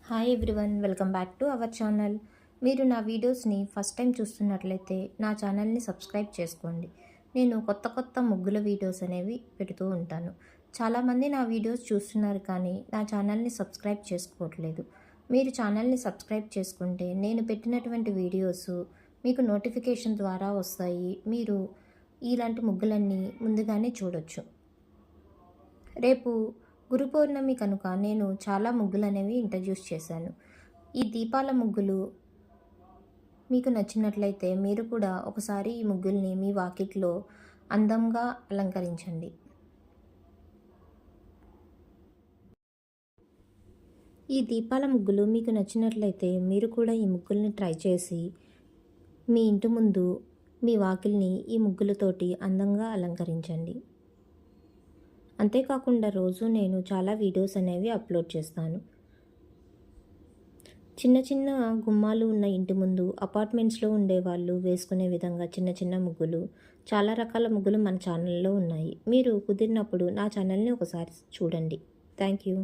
Hi everyone, welcome back to our channel. మీరు నా వీడియోస్ని ఫస్ట్ టైం చూస్తున్నట్లయితే నా ఛానల్ని సబ్స్క్రైబ్ చేసుకోండి. నేను కొత్త కొత్త ముగ్గుల వీడియోస్ అనేవి పెడుతూ ఉంటాను. చాలామంది నా వీడియోస్ చూస్తున్నారు కానీ నా ఛానల్ని సబ్స్క్రైబ్ చేసుకోవట్లేదు. మీరు ఛానల్ని సబ్స్క్రైబ్ చేసుకుంటే నేను పెట్టినటువంటి వీడియోస్ మీకు నోటిఫికేషన్ ద్వారా వస్తాయి. మీరు ఇలాంటి ముగ్గులన్నీ ముందుగానే చూడొచ్చు. రేపు గురు పౌర్ణమి కనుక నేను చాలా ముగ్గులు అనేవి ఇంట్రడ్యూస్ చేశాను. ఈ దీపాల ముగ్గులు మీకు నచ్చినట్లయితే మీరు కూడా ఒకసారి ఈ ముగ్గుల్ని మీ వాకిట్లో అందంగా అలంకరించండి. ఈ దీపాల ముగ్గులు మీకు నచ్చినట్లయితే మీరు కూడా ఈ ముగ్గుల్ని ట్రై చేసి మీ ఇంటి ముందు మీ వాకిల్ని ఈ ముగ్గులతోటి అందంగా అలంకరించండి. అంతేకాకుండా రోజు నేను చాలా వీడియోస్ అనేవి అప్లోడ్ చేస్తాను. చిన్న చిన్న గుమ్మాలు ఉన్న ఇంటి ముందు అపార్ట్మెంట్స్లో ఉండేవాళ్ళు వేసుకునే విధంగా చిన్న చిన్న ముగ్గులు, చాలా రకాల ముగ్గులు మన ఛానల్లో ఉన్నాయి. మీరు కుదిరినప్పుడు నా ఛానల్ని ఒకసారి చూడండి. Thank you.